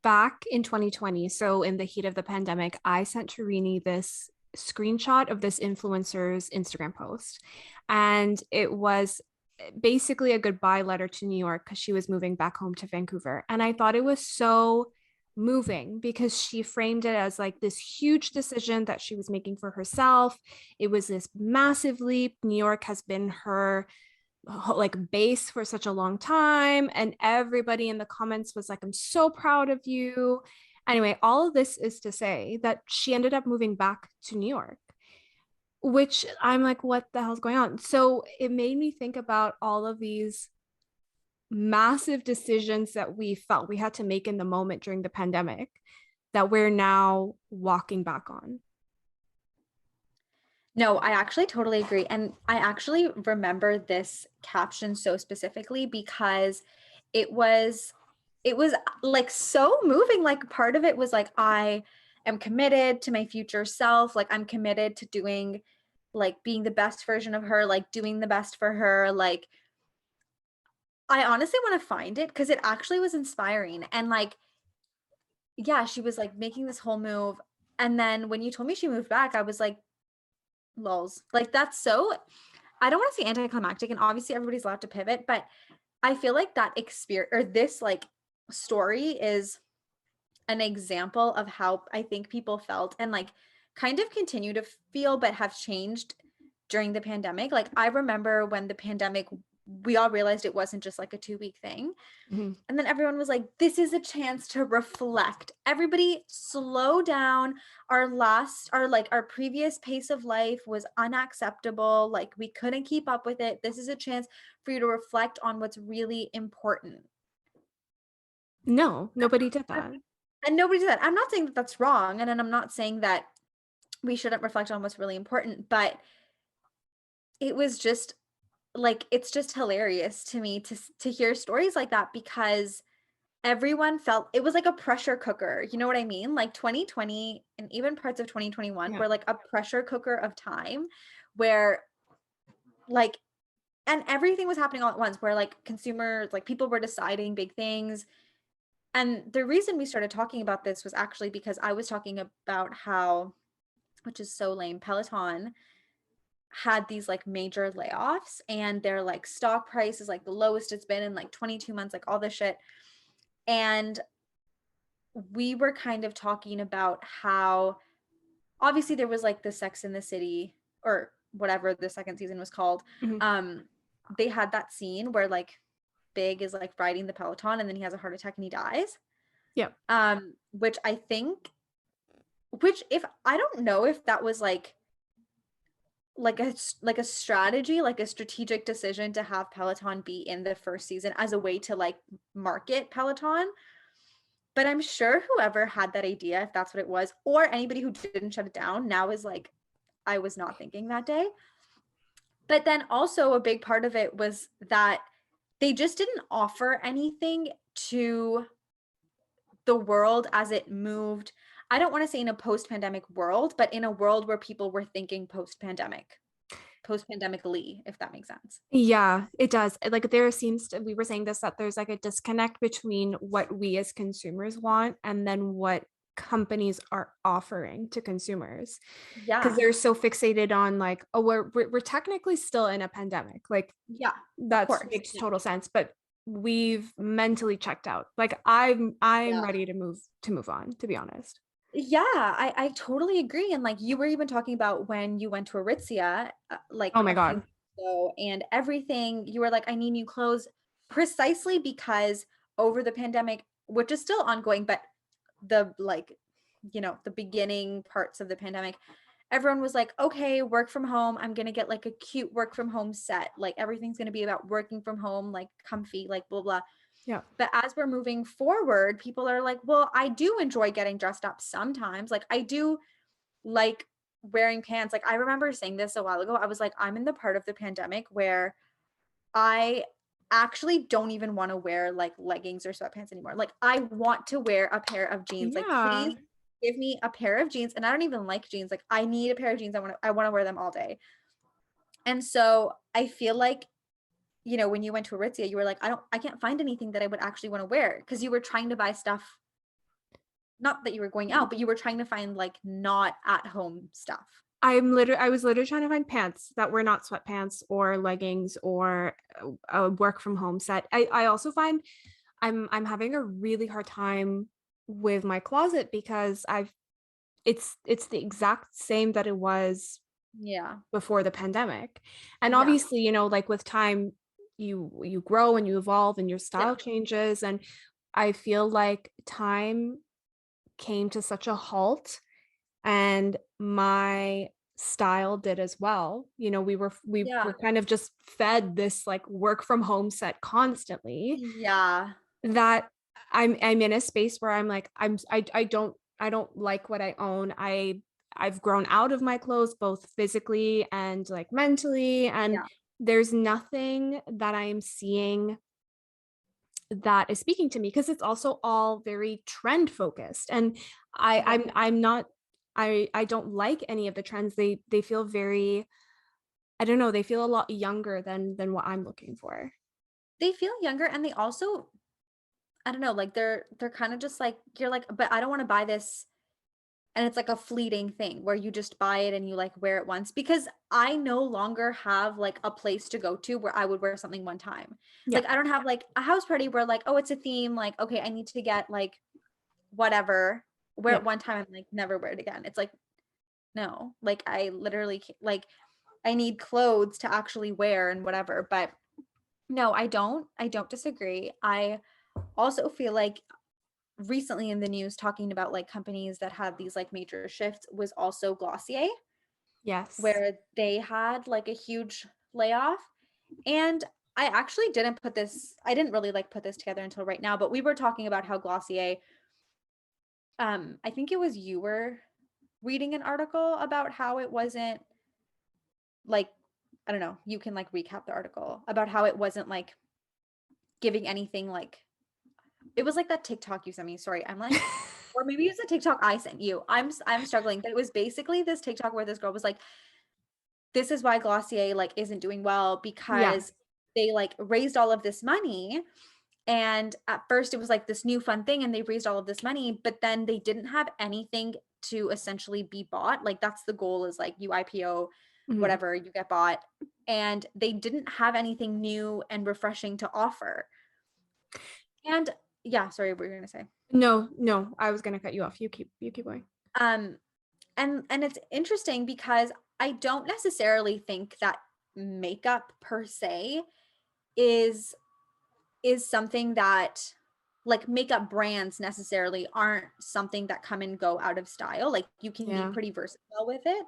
back in 2020, so in the heat of the pandemic, I sent Tarini this screenshot of this influencer's Instagram post. And it was basically a goodbye letter to New York because she was moving back home to Vancouver. And I thought it was so moving because she framed it as like this huge decision that she was making for herself. It was this massive leap. New York has been her like base for such a long time, and everybody in the comments was like, I'm so proud of you. Anyway, all of this is to say that she ended up moving back to New York, which I'm like, what the hell's going on? So it made me think about all of these massive decisions that we felt we had to make in the moment during the pandemic that we're now walking back on. No, I actually totally agree. And I actually remember this caption so specifically because it was it was like so moving. Like part of it was like I am committed to my future self. Like I'm committed to doing like being the best version of her, like doing the best for her. Like I honestly want to find it because it actually was inspiring. And like yeah, she was like making this whole move. And then when you told me she moved back, I was like, lols. Like that's so I don't want to say anticlimactic, and obviously everybody's allowed to pivot, but I feel like that experience or this like story is an example of how I think people felt and like kind of continue to feel but have changed during the pandemic. Like I remember when the pandemic we all realized it wasn't just like a 2-week thing. Mm-hmm. And then everyone was like, this is a chance to reflect. Everybody slow down. Our previous pace of life was unacceptable. Like we couldn't keep up with it. This is a chance for you to reflect on what's really important. No, nobody did that. And nobody did that. I'm not saying that that's wrong. And then I'm not saying that we shouldn't reflect on what's really important, but it was just like, it's just hilarious to me to hear stories like that because everyone felt it was like a pressure cooker. You know what I mean? Like 2020 and even parts of 2021 Yeah. were like a pressure cooker of time where like and everything was happening all at once where like consumers, like people were deciding big things. And the reason we started talking about this was actually because I was talking about how, which is so lame, Peloton had these like major layoffs and their like stock price is like the lowest it's been in like 22 months, like all this shit. And we were kind of talking about how obviously there was like the Sex in the City or whatever the second season was called. Mm-hmm. They had that scene where like Big is like riding the Peloton and then he has a heart attack and he dies. Yeah. Which I think which if I don't know if that was like a strategy, like a strategic decision to have Peloton be in the first season as a way to like market Peloton. But I'm sure whoever had that idea, if that's what it was, or anybody who didn't shut it down now is like, I was not thinking that day. But then also a big part of it was that they just didn't offer anything to the world as it moved. I don't want to say in a post-pandemic world, but in a world where people were thinking post-pandemically, if that makes sense. Yeah, it does. Like there seems to, we were saying this, that there's like a disconnect between what we as consumers want and then what companies are offering to consumers. Because Yeah. they're so fixated on like, oh, we're technically still in a pandemic. Like Yeah. Of that course. makes Yeah. total sense, but we've mentally checked out. Like I'm Yeah. ready to move on, to be honest. Yeah, I totally agree. And like you were even talking about when you went to Aritzia, like Oh my a few God. months ago, and everything, you were like, I need new clothes precisely because over the pandemic, which is still ongoing, but the like, the beginning parts of the pandemic, everyone was like, okay, work from home. I'm gonna get like a cute work from home set. Like everything's gonna be about working from home, like comfy, like blah blah. Yeah. But as we're moving forward, people are like, well, I do enjoy getting dressed up sometimes. Like I do like wearing pants. Like I remember saying this a while ago. I was like, I'm in the part of the pandemic where I actually don't even want to wear like leggings or sweatpants anymore. Like I want to wear a pair of jeans. Like Yeah. please give me a pair of jeans. And I don't even like jeans. Like I need a pair of jeans. I want to wear them all day. And so I feel like when you went to Aritzia, you were like, I can't find anything that I would actually want to wear because you were trying to buy stuff not that you were going out, but you were trying to find like not at home stuff. I was literally trying to find pants that were not sweatpants or leggings or a work from home set. I also find I'm having a really hard time with my closet because it's the exact same that it was Yeah. before the pandemic. And Yeah. obviously, like with time you grow and you evolve and your Yeah. style changes, and I feel like time came to such a halt and my style did as well. We were Yeah. kind of just fed this like work from home set constantly, Yeah. that I'm in a space where I'm like I don't like what I own. I've grown out of my clothes both physically and like mentally, and Yeah. there's nothing that I am seeing that is speaking to me because it's also all very trend focused, and Yeah. I'm not I don't like any of the trends. They feel very, I don't know, they feel a lot younger than what I'm looking for. They feel younger and they also, I don't know, like they're kind of just like you're like, but I don't want to buy this. And it's like a fleeting thing where you just buy it and you like wear it once, because I no longer have like a place to go to where I would wear something one time. Yeah. Like I don't have like a house party where like, oh, it's a theme, like okay, I need to get like whatever, wear Yeah. it one time and like never wear it again. It's like no, like I literally like I need clothes to actually wear and whatever. But no, I don't disagree. I also feel like recently in the news talking about like companies that had these like major shifts was also Glossier, Yes. where they had like a huge layoff. And I actually didn't put this, I didn't really like put this together until right now, but we were talking about how Glossier, I think it was you were reading an article about how it wasn't like, I don't know, you can like recap the article about how it wasn't like giving anything like, it was like that TikTok you sent me. Sorry, I'm like, or maybe it's a TikTok I sent you. I'm struggling, but it was basically this TikTok where this girl was like, this is why Glossier like isn't doing well Yeah. because they like raised all of this money, and at first it was like this new fun thing and they raised all of this money, but then they didn't have anything to essentially be bought. Like that's the goal, is like you IPO, Mhm. whatever, you get bought. And they didn't have anything new and refreshing to offer. And yeah, sorry, what were you gonna say? No, no, I was gonna cut you off. You keep going. Um, and it's interesting because I don't necessarily think that makeup per se is something that, like, makeup brands necessarily aren't something that come and go out of style. Like you can be Yeah. pretty versatile with it.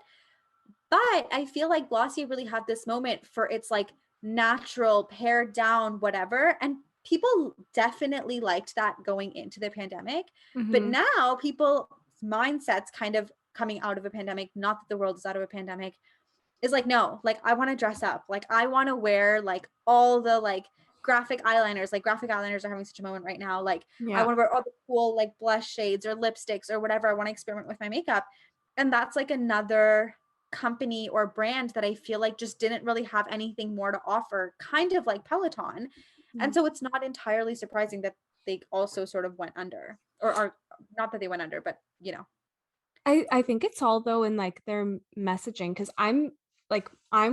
But I feel like Glossier really had this moment for its like natural, pared down, whatever. And people definitely liked that going into the pandemic. But Hmm. now people's mindsets kind of coming out of a pandemic, not that the world is out of a pandemic, is like, no, like I want to dress up. Like I want to wear like all the like graphic eyeliners. Like graphic eyeliners are having such a moment right now. Like I Yeah. want to wear all the cool like blush shades or lipsticks or whatever. I want to experiment with my makeup. And that's like another company or brand that I feel like just didn't really have anything more to offer, kind of like Peloton. And Mm. so it's not entirely surprising that they also sort of went under, or are, not that they went under, but you know. I think it's all though in like their messaging, because I'm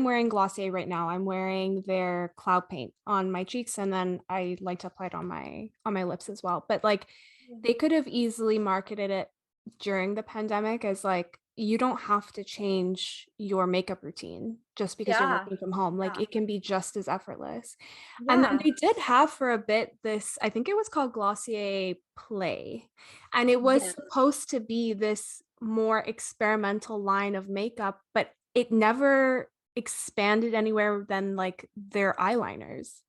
wearing Glossier right now. I'm wearing their cloud paint on my cheeks, and then I like to apply it on my lips as well. But like they could have easily marketed it during the pandemic as like, you don't have to change your makeup routine just because you're Yeah. working from home. Like Yeah. it can be just as effortless. And then Yeah. they did have for a bit this, I think it was called Glossier Play. And it was Yes. supposed to be this more experimental line of makeup, but it never expanded anywhere than like their eyeliners.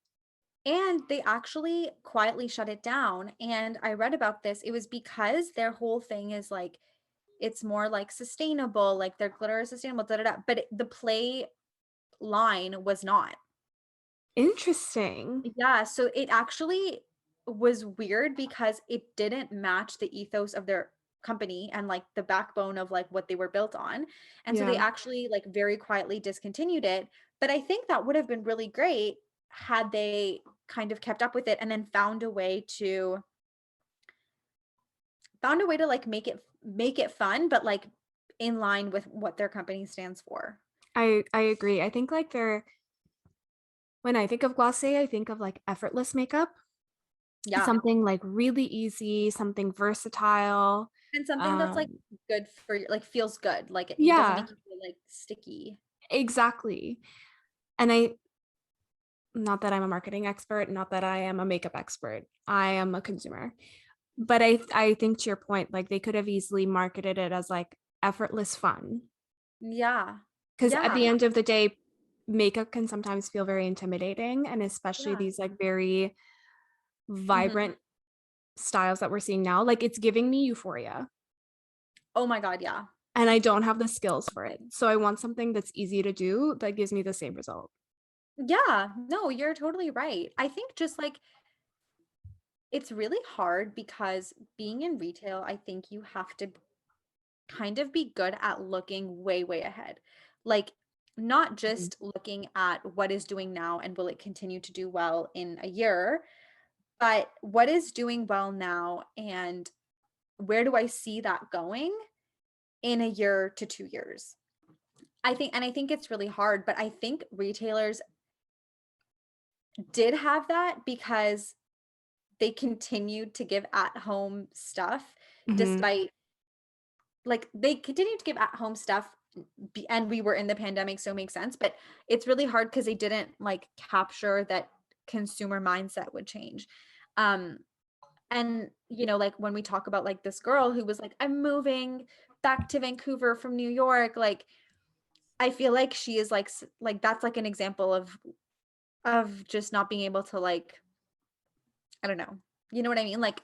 And they actually quietly shut it down. And I read about this. It was because their whole thing is like, it's more like sustainable, like their glitter is sustainable, da da da. But the play line was not. Interesting. Yeah. So it actually was weird because it didn't match the ethos of their company and like the backbone of like what they were built on. And so they Yeah. actually like very quietly discontinued it. But I think that would have been really great had they kind of kept up with it and then found a way to found a way to like make it fun, but like in line with what their company stands for. I agree. I think like they're when I think of Glossier, I think of like effortless makeup, Yeah. something like really easy, something versatile. And something that's like Um, good for like feels good. Like it doesn't yeah, make you feel like sticky. exactly. And I, not that I'm a marketing expert, not that I am a makeup expert. I am a consumer. But I think to your point, like they could have easily marketed it as like effortless fun. Yeah. Because at the Yeah. end of the day, makeup can sometimes feel very intimidating, and especially Yeah. these like very Hmm. vibrant styles that we're seeing now. Like it's giving me euphoria. Oh my God, yeah. And I don't have the skills for it. So I want something that's easy to do that gives me the same result. Yeah. No, you're totally right. I think just like it's really hard because being in retail, I think you have to kind of be good at looking way, way ahead. Like, not Mhm. just looking at what is doing now and will it continue to do well in a year, but what is doing well now and where do I see that going in a year to 2 years? I think it's really hard, but I think retailers did have that because they continued to give at home stuff Mhm. despite like they continued to give at home stuff and we were in the pandemic so it makes sense, but it's really hard because they didn't like capture that consumer mindset would change. um and like when we talk about like this girl who was like, I'm moving back to Vancouver from New York, like I feel like she is like like that's like an example of just not being able to like, I don't know, you know what I mean, like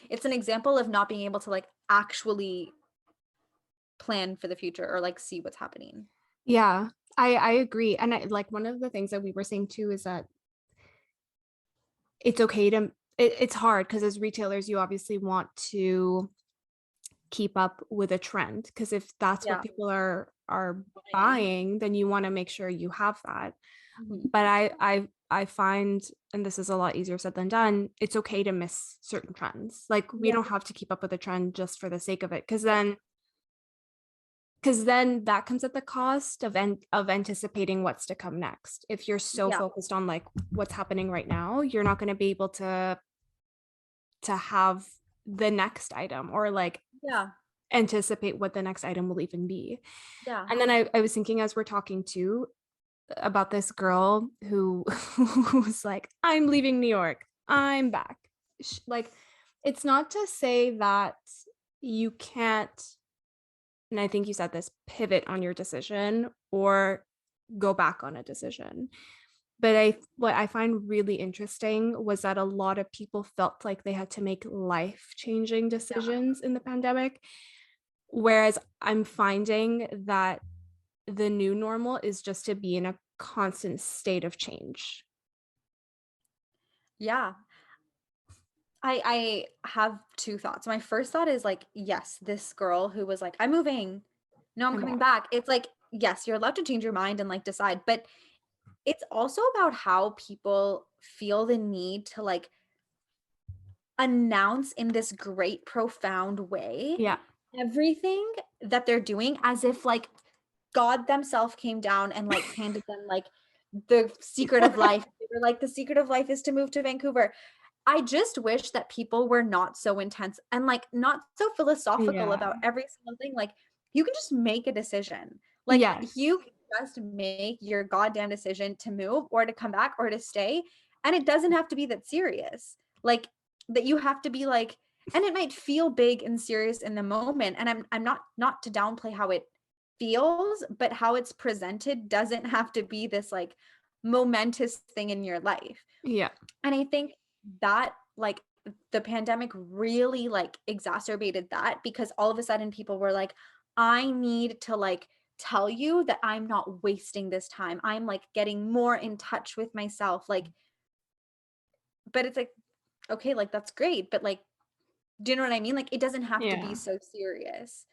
it's an example of not being able to like actually plan for the future or like see what's happening. Yeah, I agree. And I, like one of the things that we were saying too is that it's okay to it's hard because as retailers you obviously want to keep up with a trend because if that's what Yeah. people are Buying. buying, then you want to make sure you have that. Mhm. But I find, and this is a lot easier said than done, it's okay to miss certain trends. Like we Yeah. don't have to keep up with a trend just for the sake of it Yeah. because then that comes at the cost of anticipating what's to come next. If you're so Yeah. focused on like what's happening right now, you're not going to be able to have the next item or like Yeah. anticipate what the next item will even be. Yeah. And then I was thinking as we're talking too about this girl who who was like, I'm leaving New York, I'm back. Like, it's not to say that you can't, and I think you said this, pivot on your decision or go back on a decision. But what I find really interesting was that a lot of people felt like they had to make life-changing Yeah. decisions in the pandemic, whereas I'm finding that the new normal is just to be in a constant state of change. Yeah. I have two thoughts. My first thought is like, yes, this girl who was like, I'm moving. No, I'm I'm coming back. back. It's like, yes, you're allowed to change your mind and like decide, but it's also about how people feel the need to like announce in this great profound way Yeah. everything that they're doing as if like God themselves came down and like handed them like the secret of life. They were like, the secret of life is to move to Vancouver. I just wish that people were not so intense and like not so philosophical Yeah. about every single thing. Like you can just make a decision. Like Yes. you can just make your goddamn decision to move or to come back or to stay. And it doesn't have to be that serious. Like that you have to be like, and it might feel big and serious in the moment. And I'm not to downplay how it feels, but how it's presented doesn't have to be this like momentous thing in your life. Yeah. And I think that like the pandemic really like exacerbated that because all of a sudden people were like, I need to like tell you that I'm not wasting this time. I'm like getting more in touch with myself. Like, but it's like, okay, like that's great. But like, do you know what I mean? Like, it doesn't have to be Yeah. so serious.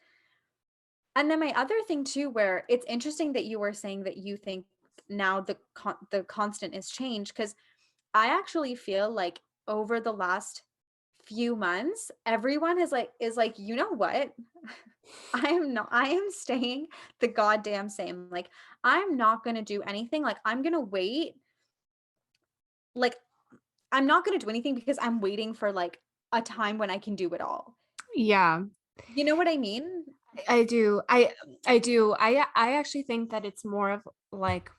And then my other thing too, where it's interesting that you were saying that you think now the constant is change because I actually feel like over the last few months, everyone is like, you know what? I am staying the goddamn same. Like, I'm not going to do anything. Like, I'm going to wait. Like, I'm not going to do anything because I'm waiting for like a time when I can do it all. Yeah, You know what I mean? I do. I do. I actually think that it's more of like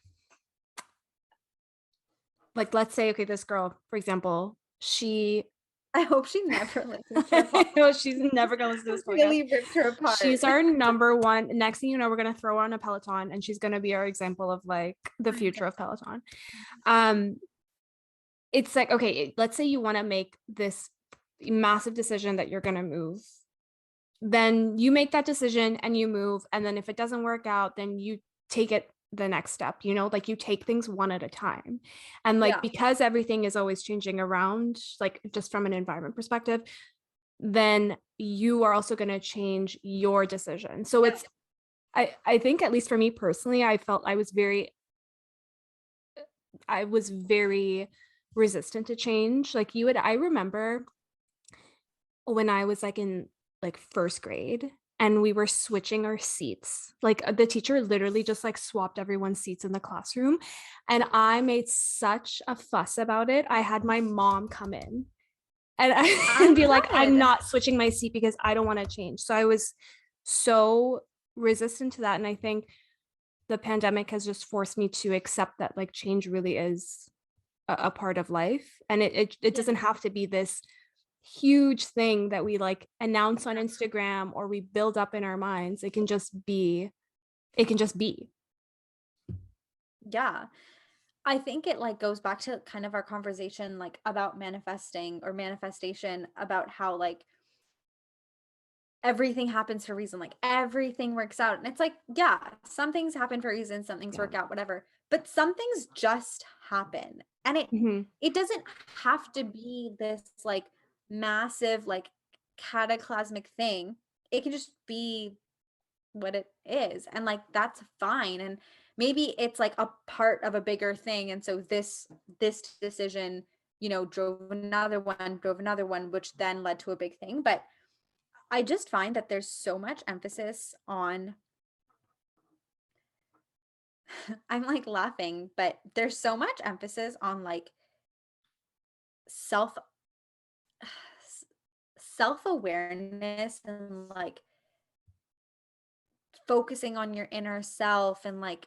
let's say, okay, this girl, for example, she I hope she never listens to our I know she's podcast. never gonna listen to this podcast. Really ripped her apart. She's our number one. Next thing you know, we're gonna throw her on a Peloton and she's gonna be our example of like the future of Peloton. Um, it's like, okay, let's say you want to make this massive decision that you're gonna move. Then you make that decision and you move. And then if it doesn't work out, then you take it the next step, you know, like you take things one at a time. And like Yeah. because everything is always changing around, like just from an environment perspective, then you are also going to change your decision. So it's I think at least for me personally, I felt I was very resistant to change. Like you would I remember when I was like in like first grade and we were switching our seats. Like the teacher literally just like swapped everyone's seats in the classroom. And I made such a fuss about it. I had my mom come in and and I be like, I'm would. not switching my seat because I don't want to change. So I was so resistant to that. And I think the pandemic has just forced me to accept that like change really is a part of life. And it Yeah. doesn't have to be this huge thing that we like announce on Instagram or we build up in our minds. It can just be. Yeah. I think it like goes back to kind of our conversation like about manifesting or manifestation, about how like everything happens for a reason. Like everything works out. And it's like, yeah, some things happen for a reason, some things Yeah. work out, whatever. But some things just happen. And Mm-hmm. it doesn't have to be this like massive, like cataclysmic thing. It can just be what it is. And like that's fine. And maybe it's like a part of a bigger thing. And so this decision, you know, drove another one, which then led to a big thing. But I just find that there's so much emphasis on I'm like laughing, but there's so much emphasis on like self self-awareness and like focusing on your inner self and like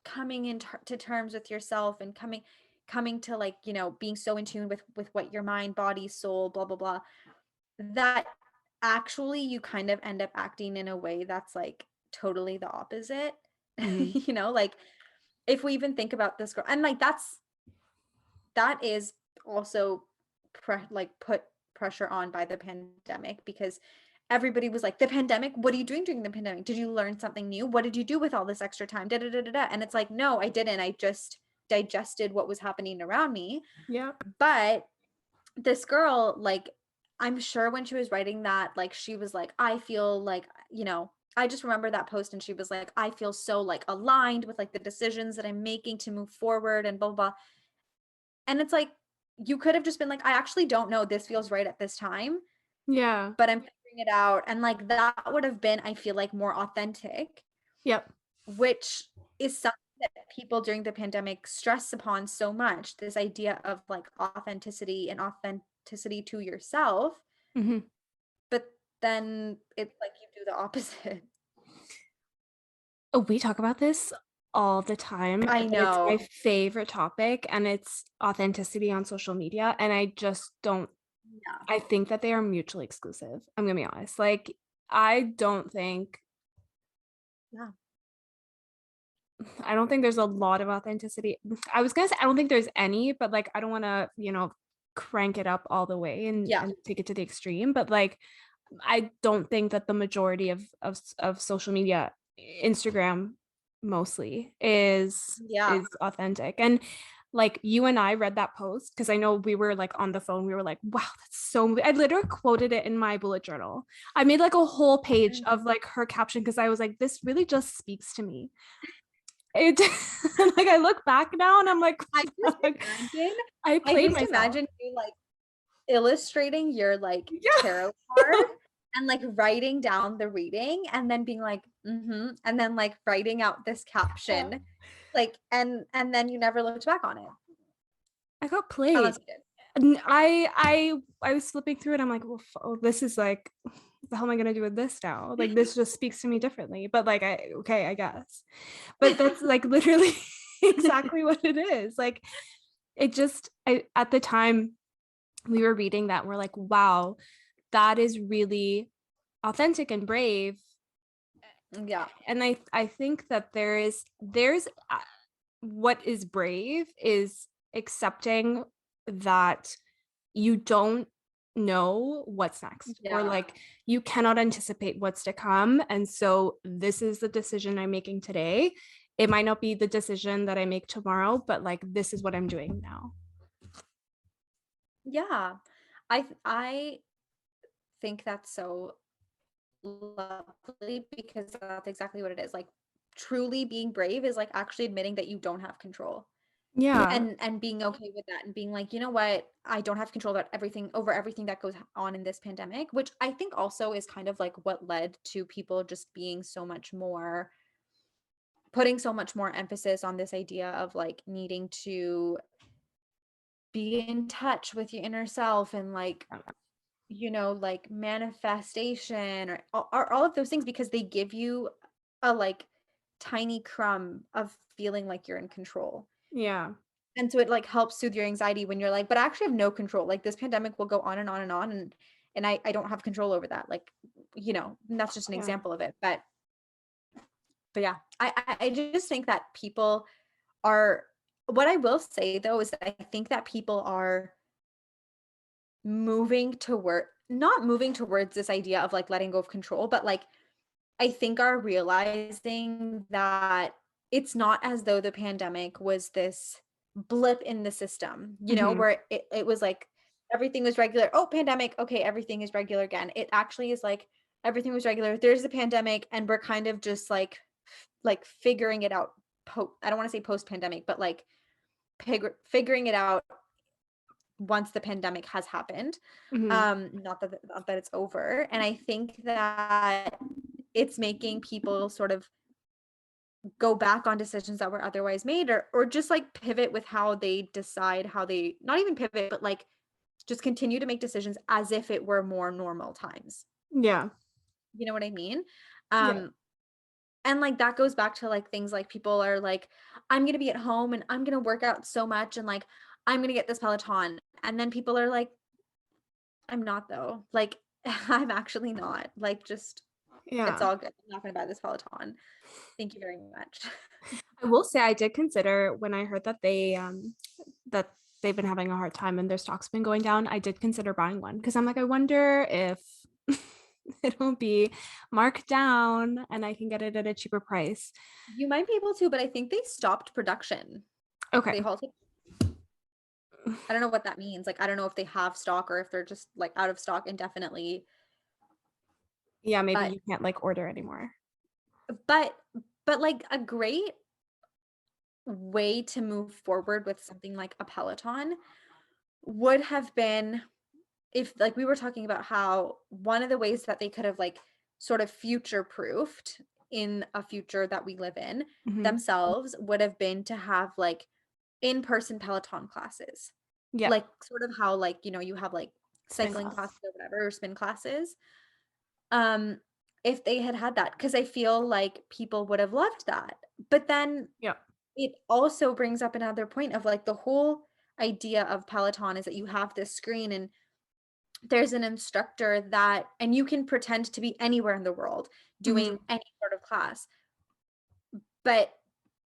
coming to terms with yourself and coming to like, you know, being so in tune with what your mind, body, soul, blah blah blah, that actually you kind of end up acting in a way that's like totally the opposite. Mm-hmm. You know, like if we even think about this girl, and like that is also like put pressure on by the pandemic, because everybody was like, the pandemic, what are you doing during the pandemic? Did you learn something new? What did you do with all this extra time? Da, da, da, da, da. And it's like, no, I didn't. I just digested what was happening around me. Yeah. But this girl, like, I'm sure when she was writing that, like, she was like, I feel like, you know, I just remember that post and she was like, I feel so like aligned with like the decisions that I'm making to move forward and blah, blah, blah. And it's like, you could have just been like, I actually don't know. This feels right at this time, Yeah. but I'm figuring it out. And like that would have been, I feel like, more authentic, Yep. which is something that people during the pandemic stress upon so much. This idea of like authenticity and authenticity to yourself. Mm-hmm. But then it's like you do the opposite. Oh, we talk about this all the time, I but it's my know. favorite topic and it's authenticity on social media. And I just don't, Yeah. I think that they are mutually exclusive. I'm gonna be honest. Like, I don't think, Yeah. I don't think there's a lot of authenticity. I was gonna say, I don't think there's any, but like, I don't want to, you know, crank it up all the way Yeah. and take it to the extreme. But like, I don't think that the majority of social media, Instagram mostly, Yeah. is authentic. And like you and I read that post because I know we were like on the phone. We were like, "Wow, that's so." I literally quoted it in my bullet journal. I made like a whole page of like her caption because I was like, "This really just speaks to me." It like I look back now and I'm like, I just "Fuck, imagine, I I played just myself." imagine you like illustrating your like Yeah. tarot card and like writing down the reading and then being like, and then like writing out this Yeah. caption, like, and then you never looked back on it I got played. unless you did. And I was flipping through it. I'm like, well, this is like, what the hell am I gonna do with this now? Like, this just speaks to me differently. But like, okay, I guess. But that's like literally exactly what it is. Like, it just, I at the time we were reading that, and we're like, wow, that is really authentic and brave. Yeah. And I think that there's what is brave is accepting that you don't know what's next, or Yeah. like you cannot anticipate what's to come, and so this is the decision I'm making today. It might not be the decision that I make tomorrow, but like this is what I'm doing now. Yeah. I think that's so lovely because that's exactly what it is. Like truly being brave is like actually admitting that you don't have control. Yeah. And being okay with that and being like, you know what, I don't have control about everything over everything that goes on in this pandemic, which I think also is kind of like what led to people just being so much more putting so much more emphasis on this idea of like needing to be in touch with your inner self and like, you know, like manifestation or all of those things because they give you a like tiny crumb of feeling like you're in control. Yeah. And so it like helps soothe your anxiety when you're like, but I actually have no control. Like this pandemic will go on and on and on and I don't have control over that. Like, you know, and that's just an Yeah. example of it. But yeah, I just think that people are what I will say though is that I think that people are moving toward not moving towards this idea of like letting go of control, but like I think are realizing that it's not as though the pandemic was this blip in the system, you know, Mm-hmm. where it was like everything was regular. Oh, pandemic. Okay, everything is regular again. It actually is like everything was regular. There's the pandemic, and we're kind of just like figuring it out. I don't want to say post pandemic, but like figuring it out once the pandemic has happened. Mm-hmm. Not that it's over. And I think that it's making people sort of go back on decisions that were otherwise made or just like pivot with how they decide how they not even pivot but like just continue to make decisions as if it were more normal times. Yeah. You know what I mean? Yeah. Um and like that goes back to like things like people are like I'm going to be at home and I'm going to work out so much and like I'm going to get this Peloton and then people are like I'm not though. Like I'm actually not. Like just it's Yeah. all good. I'm not going to buy this Peloton. Thank you very much. I will say I did consider when I heard that that they've been having a hard time and their stock's been going down, I did consider buying one because I'm like, I wonder if it'll be marked down and I can get it at a cheaper price. You might be able to, but I think they stopped production. Okay. They halted. I don't know what that means. Like, I don't know if they have stock or if they're just like out of stock indefinitely. Yeah, maybe But you can't like order anymore. but but like a great way to move forward with something like a Peloton would have been if like we were talking about how one of the ways that they could have like sort of future proofed in a future that we live in Mm-hmm. themselves would have been to have like in-person Peloton classes. Yeah. Like sort of how like, you know, you have like Spin cycling class. classes or whatever, or spin classes. Um, if they had had that, because I feel like people would have loved that. But then Yeah. it also brings up another point of like the whole idea of Peloton is that you have this screen and there's an instructor that, and you can pretend to be anywhere in the world Mm-hmm. doing any sort of class. But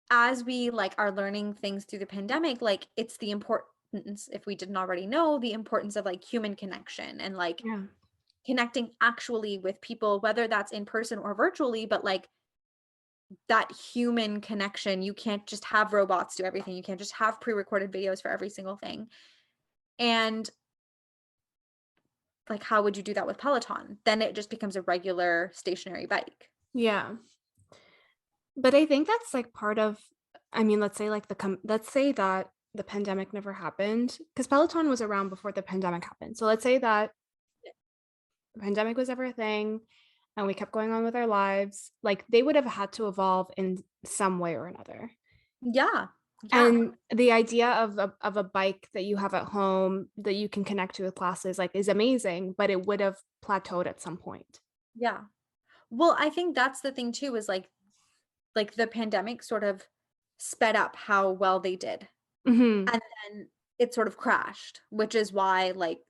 as we like are learning things through the pandemic, like it's the importance, if we didn't already know, the importance of like human connection and like Yeah. connecting actually with people, whether that's in person or virtually, but like that human connection. You can't just have robots do everything. You can't just have pre-recorded videos for every single thing. And like, how would you do that with Peloton? Then it just becomes a regular stationary bike. Yeah. But I think that's like part of, I mean, let's say like let's say that the pandemic never happened, because Peloton was around before the pandemic happened. So let's say that the pandemic was ever a thing and we kept going on with our lives, like they would have had to evolve in some way or another. Yeah. Yeah. And the idea of a bike that you have at home that you can connect to with classes like is amazing, but it would have plateaued at some point. Yeah. Well, I think that's the thing too, is like the pandemic sort of sped up how well they did. Hmm. And then it sort of crashed, which is why like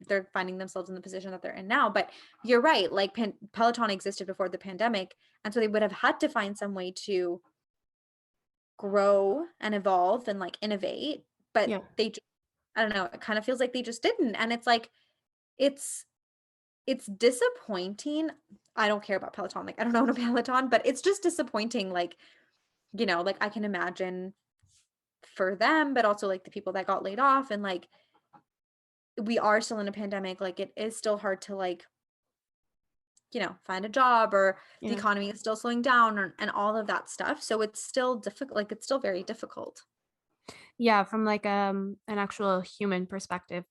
they're finding themselves in the position that they're in now. But you're right, like Peloton existed before the pandemic, and so they would have had to find some way to grow and evolve and like innovate, but Yeah. they just, I don't know, it kind of feels like they just didn't. And it's like it's it's disappointing. I don't care about Peloton. Like I don't own a Peloton, but it's just disappointing. Like, like I can imagine for them, but also like the people that got laid off, and like we are still in a pandemic. Like it is still hard to like, find a job, or the Yeah. economy is still slowing down, and all of that stuff. So it's still difficult. Like it's still very difficult. Yeah, from like an actual human perspective,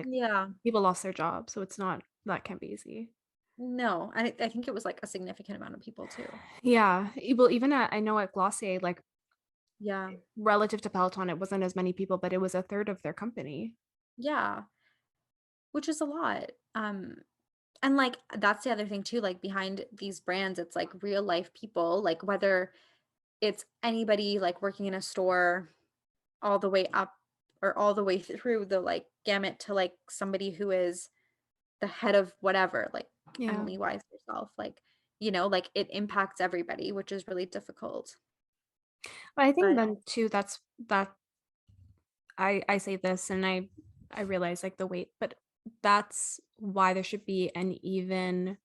Yeah. people lost their job, so it's not that can't be easy. No, and I think it was like a significant amount of people too. Yeah, well, even I know at Glossier, like Yeah. relative to Peloton, it wasn't as many people, but it was a third of their company. Yeah. Which is a lot. And like that's the other thing too, like behind these brands, it's like real life people, like whether it's anybody like working in a store all the way up or all the way through the like gamut to like somebody who is the head of whatever, like Yeah, Emily Wise herself, like, like it impacts everybody, which is really difficult. but I think But then too, that I say this and I realize like the weight, but that's why there should be an even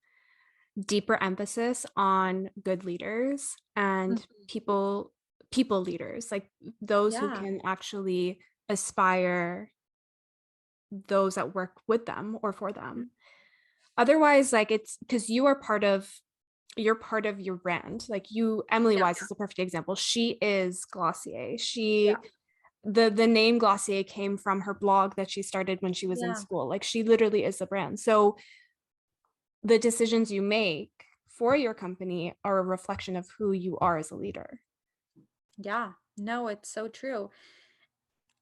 deeper emphasis on good leaders and Mhm. people leaders, like those who Yeah. can actually aspire those that work with them or for Mhm. them. Otherwise, like it's because you're part of your brand. Like you, Emily Yeah. Wise is a perfect example. She is Glossier. Yeah. The name Glossier came from her blog that she started when she was in Yeah. school. Like she literally is the brand. So the decisions you make for your company are a reflection of who you are as a leader. Yeah. No, it's so true.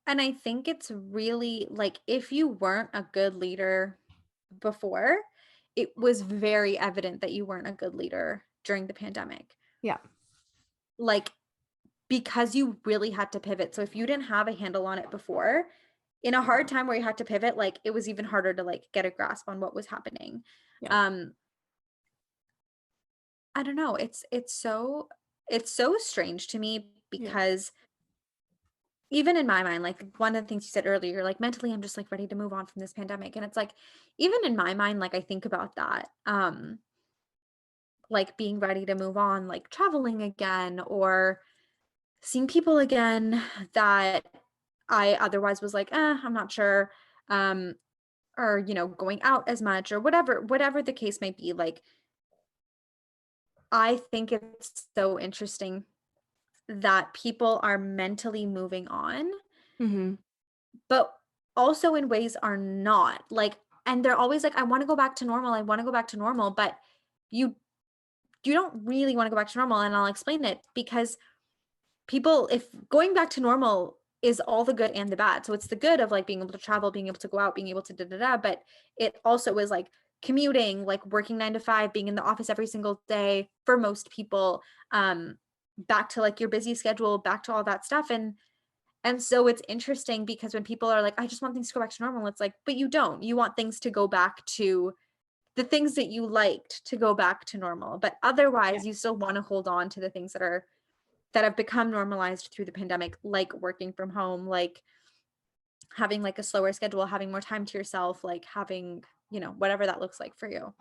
And I think it's really like if you weren't a good leader before, it was very evident that you weren't a good leader during the pandemic. Yeah. Like because you really had to pivot. So if you didn't have a handle on it before, in a hard time where you had to pivot, like it was even harder to like get a grasp on what was happening. Yeah. Um I don't know. It's so strange to me Yeah. because even in my mind, like one of the things you said earlier, like mentally, I'm just like ready to move on from this pandemic. And it's like, even in my mind, like I think about that, like being ready to move on, like traveling again or seeing people again that I otherwise was like, I'm not sure. Um, or, going out as much or whatever the case may be. Like, I think it's so interesting that people are mentally moving on, Hmm. but also in ways are not like, and they're always like, I want to go back to normal. I want to go back to normal. But you, you don't really want to go back to normal. And I'll explain it because people, if going back to normal is all the good and the bad. So it's the good of like being able to travel, being able to go out, being able to da da da. But it also is like commuting, like working 9 to 5, being in the office every single day for most people, back to like your busy schedule, back to all that stuff. And so it's interesting because when people are like, I just want things to go back to normal, it's like, but you don't. You want things to go back to the things that you liked to go back to normal. But Yeah. otherwise, you still want to hold on to the things that have become normalized through the pandemic, like working from home, like having like a slower schedule, having more time to yourself, like having, whatever that looks like for you.